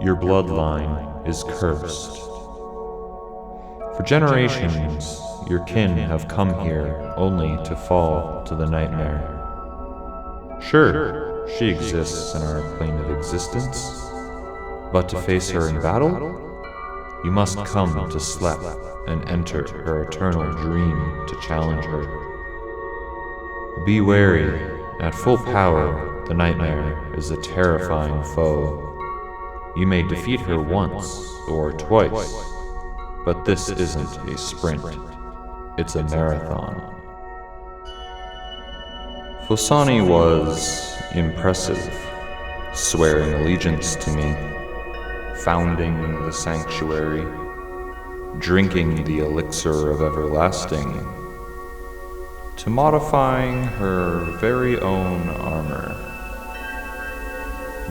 Your bloodline is cursed. For generations, your kin have come here only to fall to the nightmare. Sure, she exists in our plane of existence, but to face her in battle, you must come to Slep and enter her eternal dream to challenge her. Be wary, at full power, the nightmare is a terrifying foe. You may defeat her once or twice, but this isn't a sprint, it's a marathon. Fosani was impressive, swearing allegiance to me, founding the sanctuary, drinking the elixir of everlasting, to modifying her very own armor.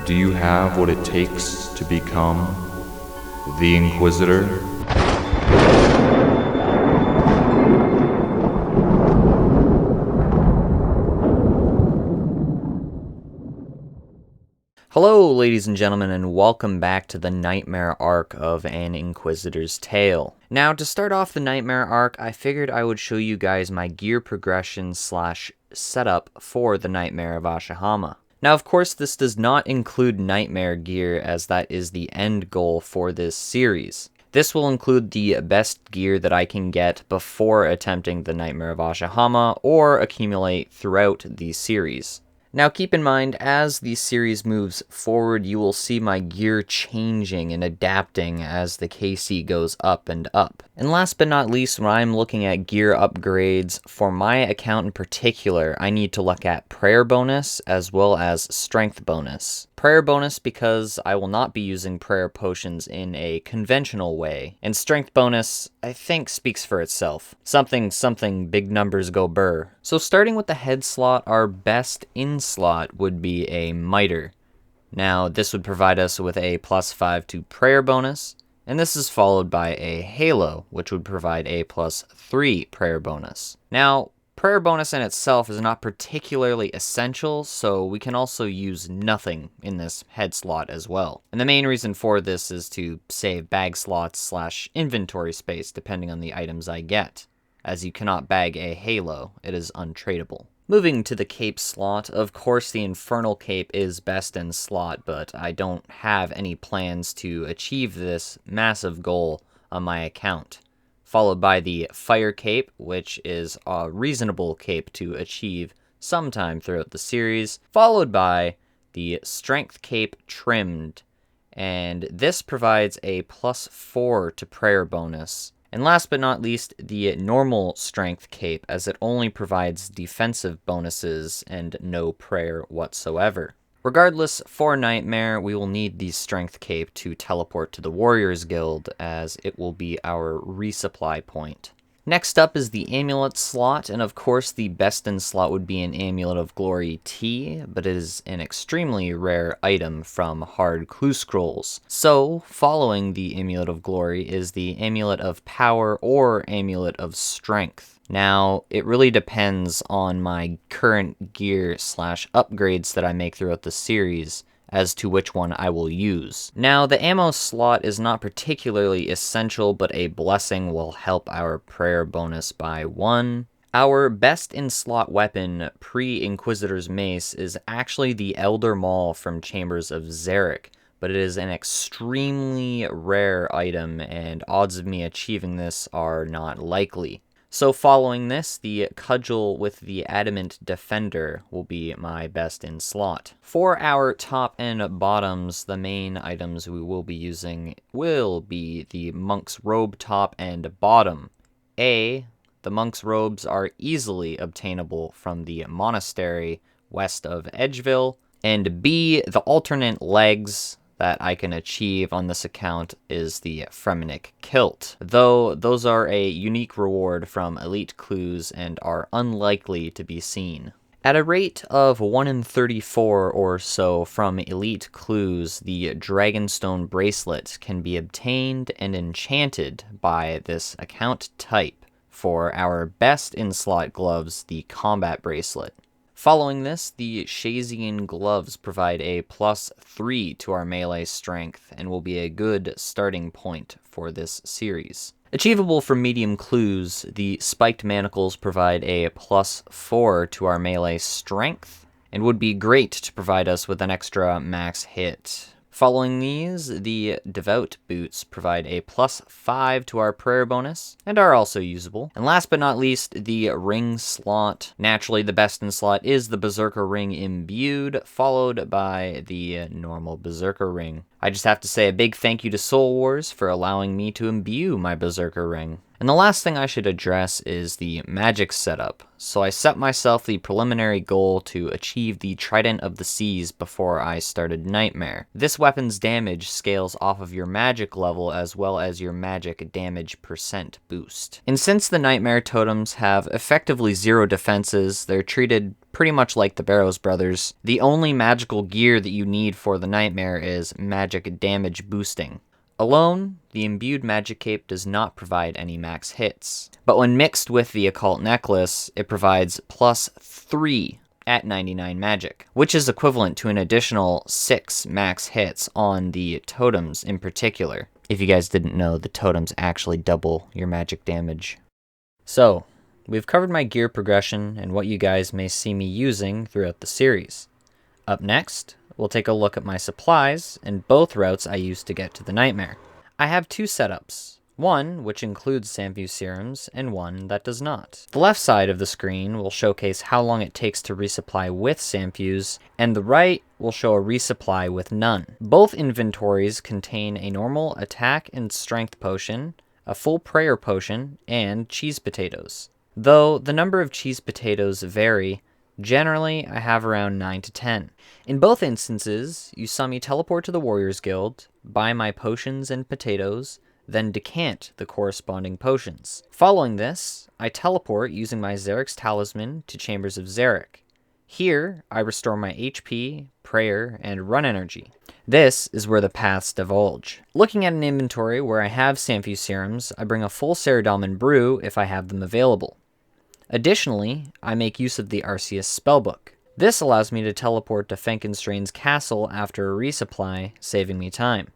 Do you have what it takes to become the Inquisitor? Hello, ladies and gentlemen, and welcome back to the Nightmare arc of An Inquisitor's Tale. Now, to start off the Nightmare arc, I figured I would show you guys my gear progression / setup for the Nightmare of Ashihama. Now, of course, this does not include Nightmare gear, as that is the end goal for this series. This will include the best gear that I can get before attempting the Nightmare of Ashihama, or accumulate throughout the series. Now keep in mind, as the series moves forward, you will see my gear changing and adapting as the KC goes up and up. And last but not least, when I'm looking at gear upgrades, for my account in particular, I need to look at prayer bonus as well as strength bonus. Prayer bonus because I will not be using prayer potions in a conventional way, and strength bonus, I think, speaks for itself. Something big numbers go burr. So starting with the head slot, our best in slot would be a miter. Now this would provide us with a +5 to prayer bonus, and this is followed by a halo, which would provide a +3 prayer bonus. Now, prayer bonus in itself is not particularly essential, so we can also use nothing in this head slot as well. And the main reason for this is to save bag slots / inventory space depending on the items I get, as you cannot bag a halo, it is untradeable. Moving to the cape slot, of course the Infernal Cape is best in slot, but I don't have any plans to achieve this massive goal on my account. Followed by the Fire Cape, which is a reasonable cape to achieve sometime throughout the series, followed by the Strength Cape Trimmed, and this provides a +4 to prayer bonus. And last but not least, the normal Strength Cape, as it only provides defensive bonuses and no prayer whatsoever. Regardless, for Nightmare, we will need the Strength Cape to teleport to the Warriors Guild, as it will be our resupply point. Next up is the Amulet slot, and of course the best in slot would be an Amulet of Glory T, but it is an extremely rare item from Hard Clue Scrolls. So, following the Amulet of Glory is the Amulet of Power or Amulet of Strength. Now, it really depends on my current gear / upgrades that I make throughout the series as to which one I will use. Now, the ammo slot is not particularly essential, but a blessing will help our prayer bonus by 1. Our best in slot weapon pre-Inquisitor's Mace is actually the Elder Maul from Chambers of Xeric, but it is an extremely rare item, and odds of me achieving this are not likely. So following this, the Cudgel with the Adamant Defender will be my best in slot. For our top and bottoms, the main items we will be using will be the Monk's Robe top and bottom. The Monk's Robes are easily obtainable from the monastery west of Edgeville, and B, the alternate legs that I can achieve on this account is the Fremenic Kilt, though those are a unique reward from Elite Clues and are unlikely to be seen. At a rate of 1 in 34 or so from Elite Clues, the Dragonstone Bracelet can be obtained and enchanted by this account type. For our best in slot gloves, the Combat Bracelet. Following this, the Shazian gloves provide a +3 to our melee strength and will be a good starting point for this series. Achievable for medium clues, the spiked manacles provide a +4 to our melee strength and would be great to provide us with an extra max hit. Following these, the Devout Boots provide a +5 to our prayer bonus, and are also usable. And last but not least, the Ring slot. Naturally, the best in slot is the Berserker Ring Imbued, followed by the normal Berserker Ring. I just have to say a big thank you to Soul Wars for allowing me to imbue my Berserker Ring. And the last thing I should address is the magic setup. So I set myself the preliminary goal to achieve the Trident of the Seas before I started Nightmare. This weapon's damage scales off of your magic level as well as your magic damage % boost. And since the Nightmare totems have effectively 0 defenses, they're treated pretty much like the Barrows Brothers. The only magical gear that you need for the Nightmare is magic damage boosting. Alone, the Imbued Magic Cape does not provide any max hits, but when mixed with the Occult Necklace, it provides +3 at 99 magic, which is equivalent to an additional 6 max hits on the totems in particular. If you guys didn't know, the totems actually double your magic damage. So, we've covered my gear progression and what you guys may see me using throughout the series. Up next, we'll take a look at my supplies and both routes I use to get to the Nightmare. I have 2 setups, one which includes Sanfew serums and one that does not. The left side of the screen will showcase how long it takes to resupply with Sanfews, and the right will show a resupply with none. Both inventories contain a normal attack and strength potion, a full prayer potion, and cheese potatoes. Though the number of cheese potatoes vary, generally, I have around 9 to 10. In both instances, you saw me teleport to the Warriors Guild, buy my potions and potatoes, then decant the corresponding potions. Following this, I teleport using my Zarek's Talisman to Chambers of Zarek. Here, I restore my HP, prayer, and run energy. This is where the paths divulge. Looking at an inventory where I have Sanfew serums, I bring a full Saradomin brew if I have them available. Additionally, I make use of the Arceus spellbook. This allows me to teleport to Fenkenstrain's castle after a resupply, saving me time.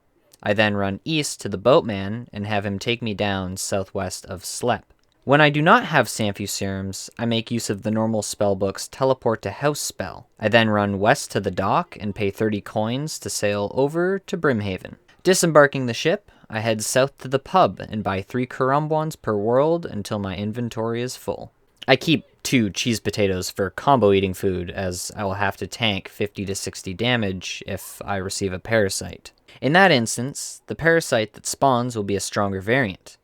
I then run east to the boatman and have him take me down southwest of Slep. When I do not have Sanfew serums, I make use of the normal spellbook's teleport to house spell. I then run west to the dock and pay 30 coins to sail over to Brimhaven. Disembarking the ship, I head south to the pub and buy 3 Karambwans per world until my inventory is full. I keep 2 cheese potatoes for combo eating food, as I will have to tank 50 to 60 damage if I receive a parasite. In that instance, the parasite that spawns will be a stronger variant.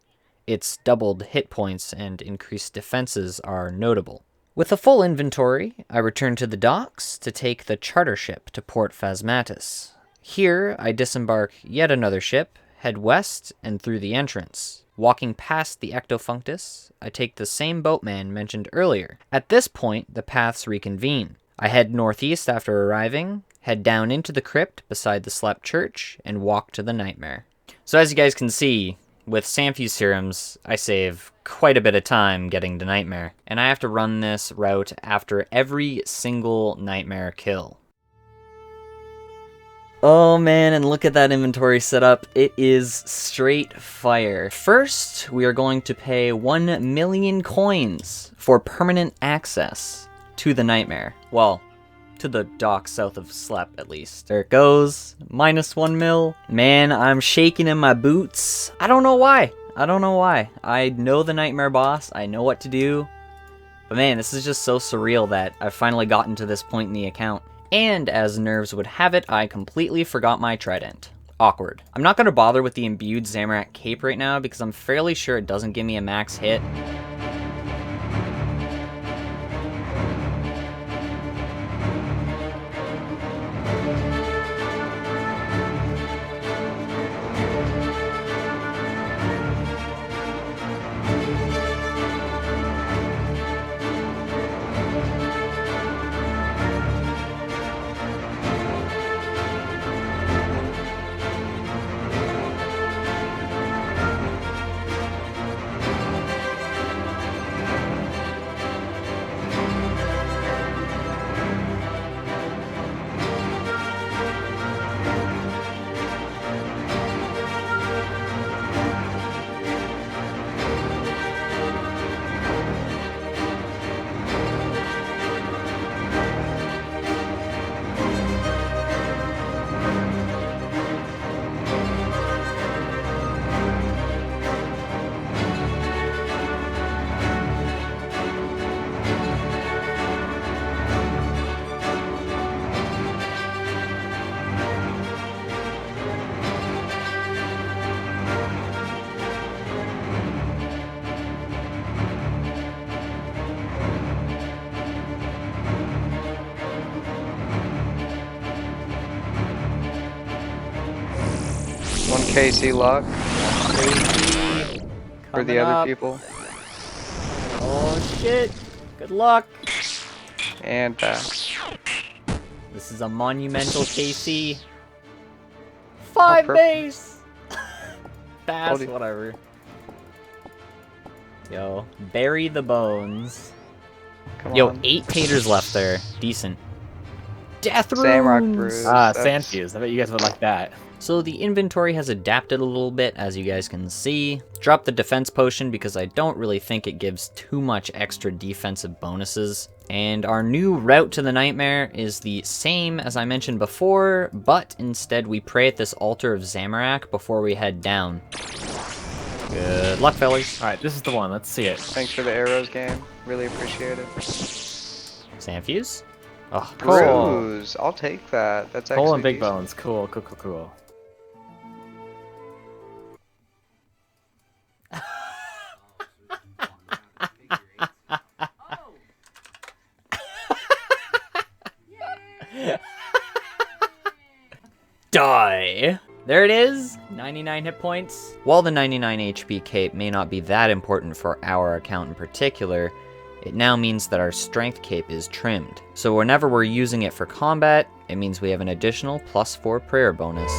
Its doubled hit points and increased defenses are notable. With a full inventory, I return to the docks to take the charter ship to Port Phasmatis. Here, I disembark yet another ship, head west and through the entrance. Walking past the Ectofunctus, I take the same boatman mentioned earlier. At this point, the paths reconvene. I head northeast after arriving, head down into the crypt beside the Slep Church, and walk to the Nightmare. So as you guys can see, with Sanfew serums, I save quite a bit of time getting to Nightmare. And I have to run this route after every single Nightmare kill. Oh man, and look at that inventory setup. It is straight fire. First, we are going to pay 1 million coins for permanent access to the Nightmare. Well, to the dock south of Slep, at least. There it goes. -1 mil. Man, I'm shaking in my boots. I don't know why. I know the Nightmare boss. I know what to do. But man, this is just so surreal that I've finally gotten to this point in the account. And as nerves would have it, I completely forgot my trident. Awkward. I'm not going to bother with the imbued Zamorak cape right now because I'm fairly sure it doesn't give me a max hit. Casey luck Casey, for the coming other up. people. Oh shit! Good luck. And This is a monumental Casey. 5 purple. base. Pass, Told you. whatever. Yo, bury the bones. Come Yo, on. 8 taters left there. Decent. Death Samrock runes. brews. Sand fuse. I bet you guys would like that. So the inventory has adapted a little bit, as you guys can see. Dropped the defense potion because I don't really think it gives too much extra defensive bonuses. And our new route to the Nightmare is the same as I mentioned before, but instead we pray at this altar of Zamorak before we head down. Good luck, fellas. Alright, this is the one. Let's see it. Thanks for the arrows game. Really appreciate it. Sandfuse? Oh, Bruise. I'll take that. That's actually Coal and big decent. bones. Cool, cool, cool, cool. Die! There it is! 99 hit points. While the 99 HP cape may not be that important for our account in particular, it now means that our strength cape is trimmed. So whenever we're using it for combat, it means we have an additional +4 prayer bonus.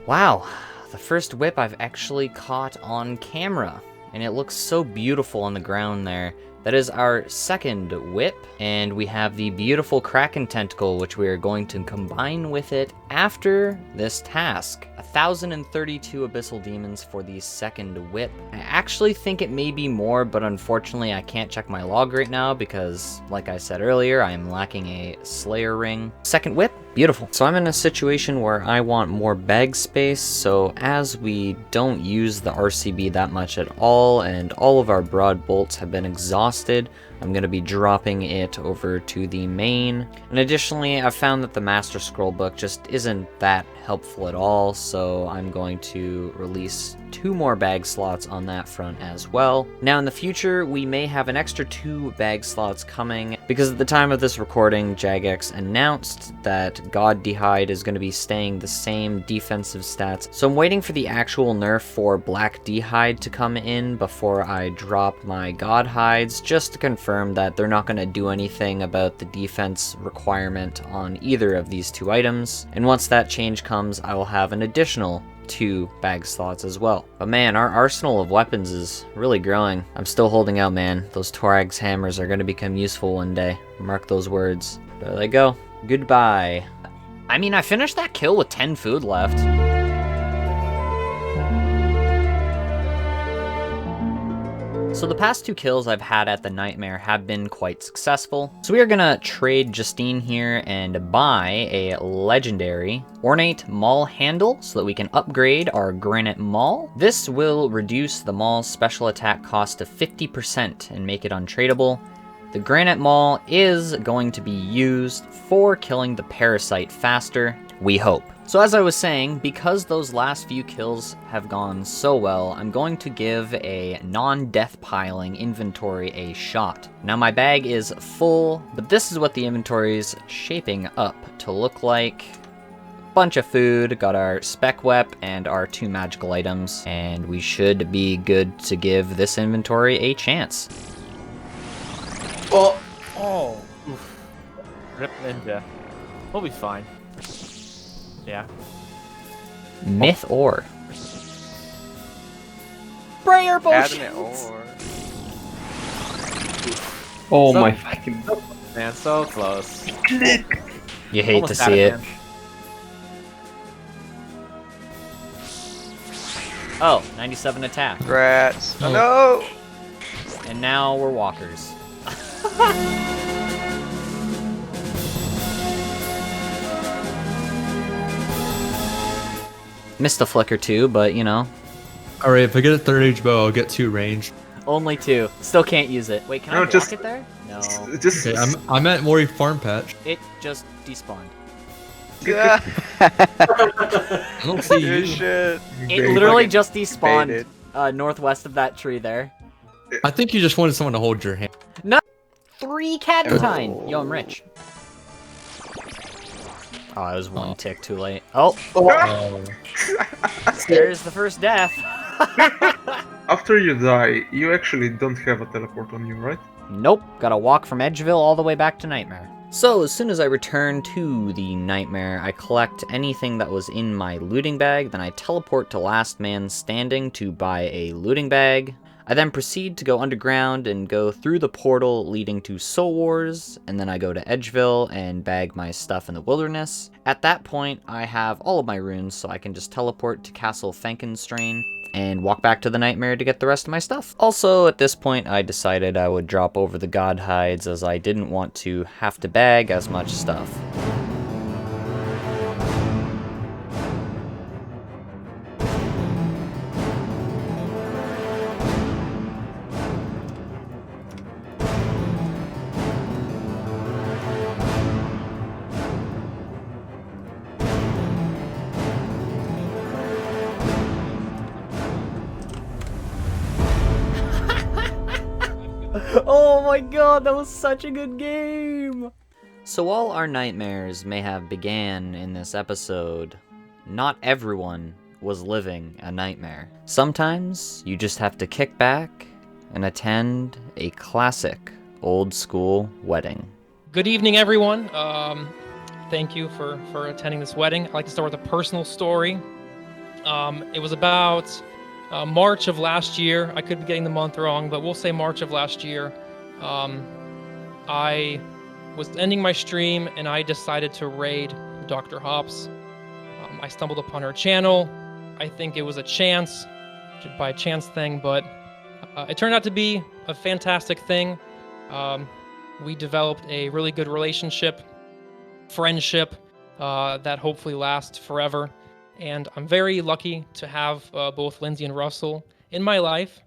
Wow, the first whip I've actually caught on camera, and it looks so beautiful on the ground there. That is our second whip, and we have the beautiful Kraken Tentacle, which we are going to combine with it after this task. 1,032 Abyssal Demons for the second whip. I actually think it may be more, but unfortunately I can't check my log right now because, like I said earlier, I am lacking a Slayer Ring. Second whip, beautiful. So I'm in a situation where I want more bag space, so as we don't use the RCB that much at all, and all of our broad bolts have been exhausted, I'm going to be dropping it over to the main. And additionally, I've found that the Master Scroll book just isn't that helpful at all, so I'm going to release 2 more bag slots on that front as well. Now in the future, we may have an extra 2 bag slots coming, because at the time of this recording, Jagex announced that God D'hide is going to be staying the same defensive stats. So I'm waiting for the actual nerf for Black D'hide to come in before I drop my God Hides, just to confirm that they're not going to do anything about the defense requirement on either of these 2 items. And once that change comes, I will have an additional 2 bag slots as well. But man, our arsenal of weapons is really growing. I'm still holding out, man. Those Torag's hammers are going to become useful one day. Mark those words. There they go. Goodbye. I mean, I finished that kill with 10 food left. So the past 2 kills I've had at the Nightmare have been quite successful. So we are gonna trade Justine here and buy a legendary ornate maul handle so that we can upgrade our granite maul. This will reduce the maul's special attack cost to 50% and make it untradeable. The granite maul is going to be used for killing the parasite faster, we hope. So as I was saying, because those last few kills have gone so well, I'm going to give a non-death piling inventory a shot. Now my bag is full, but this is what the inventory is shaping up to look like. Bunch of food, got our spec wep and our 2 magical items, and we should be good to give this inventory a chance. Oh! Oh! Oof. Rip Ninja. We'll be fine. Yeah. Myth ore. Prayer potions! Adamant ore. Oh So- my fucking. Man, so close. You hate Almost to had see it. man. Oh, 97 attack. Rats. Oh, no! And now we're walkers. Missed a flicker too, but you know. Alright, if I get a 3rd age bow, I'll get 2 range. Only 2. Still can't use it. Wait, can I No, block just- it there? No. Just Okay, I'm at Mori Farm Patch. It just despawned. I don't see Good you. shit. It literally fucking just despawned baited. northwest of that tree there. I think you just wanted someone to hold your hand. 3 Cadentine! Yo, I'm rich. Oh, I was one tick too late. Oh, Oh. there's the first death. After you die, you actually don't have a teleport on you, right? Nope, gotta walk from Edgeville all the way back to Nightmare. So, as soon as I return to the Nightmare, I collect anything that was in my looting bag, then I teleport to Last Man Standing to buy a looting bag. I then proceed to go underground and go through the portal leading to Soul Wars, and then I go to Edgeville and bag my stuff in the wilderness. At that point, I have all of my runes, so I can just teleport to Castle Frankenstrain and walk back to the Nightmare to get the rest of my stuff. Also, at this point, I decided I would drop over the God Hides as I didn't want to have to bag as much stuff. Oh my god, that was such a good game! So while our nightmares may have began in this episode, not everyone was living a nightmare. Sometimes you just have to kick back and attend a classic old school wedding. Good evening, everyone. Thank you for attending this wedding. I'd like to start with a personal story. It was about March of last year. I could be getting the month wrong, but we'll say March of last year. I was ending my stream and I decided to raid Dr. Hops. I stumbled upon her channel. I think it was a chance, by a chance thing, but it turned out to be a fantastic thing. We developed a really good relationship, friendship that hopefully lasts forever. And I'm very lucky to have both Lindsay and Russell in my life.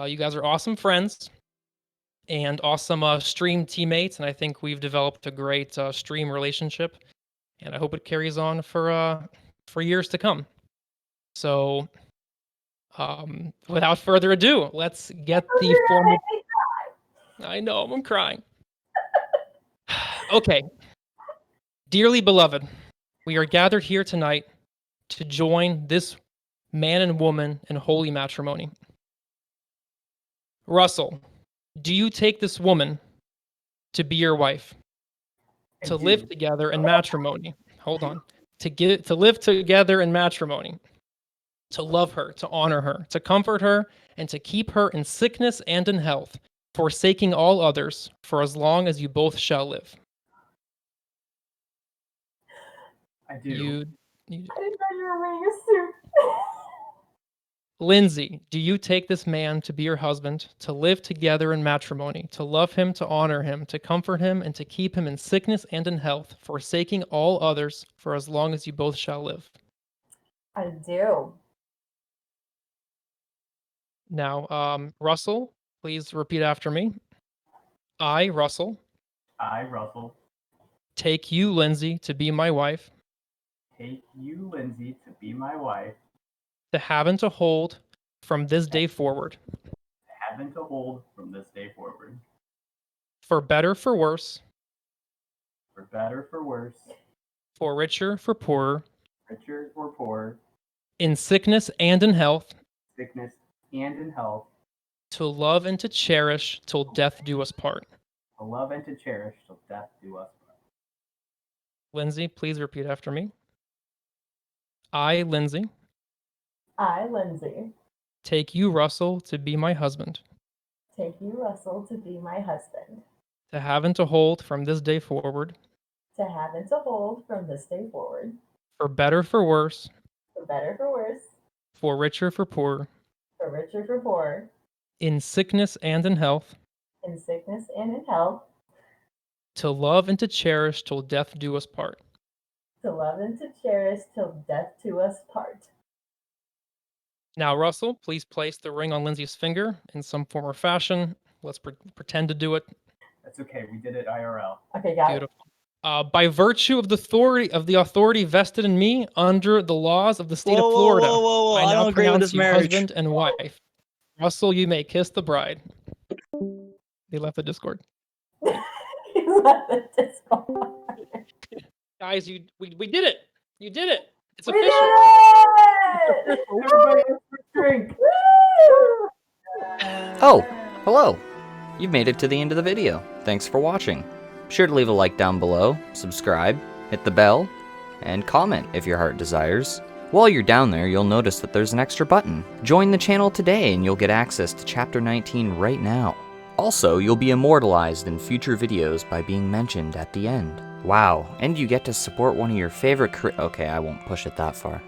You guys are awesome friends and awesome stream teammates, and I think we've developed a great stream relationship. And I hope it carries on for years to come. So, without further ado, let's get the formal. I know, I'm crying. Okay, dearly beloved, we are gathered here tonight to join this man and woman in holy matrimony. Russell, do you take this woman to be your wife? To live together in matrimony. Hold on. To live together in matrimony. To love her, to honor her, to comfort her, and to keep her in sickness and in health, forsaking all others for as long as you both shall live. I do. You I didn't know you were wearing a suit. Lindsay, do you take this man to be your husband, to live together in matrimony, to love him, to honor him, to comfort him, and to keep him in sickness and in health, forsaking all others for as long as you both shall live? I do. Now, Russell, please repeat after me. I, Russell, I, Russell, take you, Lindsay, to be my wife, take you, Lindsay, to be my wife, to have and to hold from this day forward, to have and to hold from this day forward, for better, for worse, for better, for worse, for richer, for poorer, richer or poor, in sickness and in health, sickness and in health, to love and to cherish till death do us part. to love and to cherish till death do us part. Lindsay, please repeat after me. I, Lindsay, I, Lindsay, take you, Russell, to be my husband, take you, Russell, to be my husband, to have and to hold from this day forward, to have and to hold from this day forward, for better, for worse, for better, for worse, for richer, for poorer, for richer, for poor, in sickness and in health, in sickness and in health, to love and to cherish till death do us part. to love and to cherish till death do us part. Now, Russell, please place the ring on Lindsay's finger in some form or fashion. Let's pretend to do it. That's okay. We did it IRL. Okay, got Beautiful. By virtue of the authority vested in me under the laws of the state of Florida, I now don't agree with pronounce this you marriage. husband and wife. Russell, you may kiss the bride. They left the Discord. it. He left the Discord. Guys, we did it. You did it. It's We official. did it! Everybody Drink. Woo! Oh, hello. You've made it to the end of the video. Thanks for watching. Be sure to leave a like down below, subscribe, hit the bell, and comment if your heart desires. While you're down there, you'll notice that there's an extra button. Join the channel today and you'll get access to Chapter 19 right now. Also, you'll be immortalized in future videos by being mentioned at the end. Wow, and you get to support one of your favorite okay, I won't push it that far.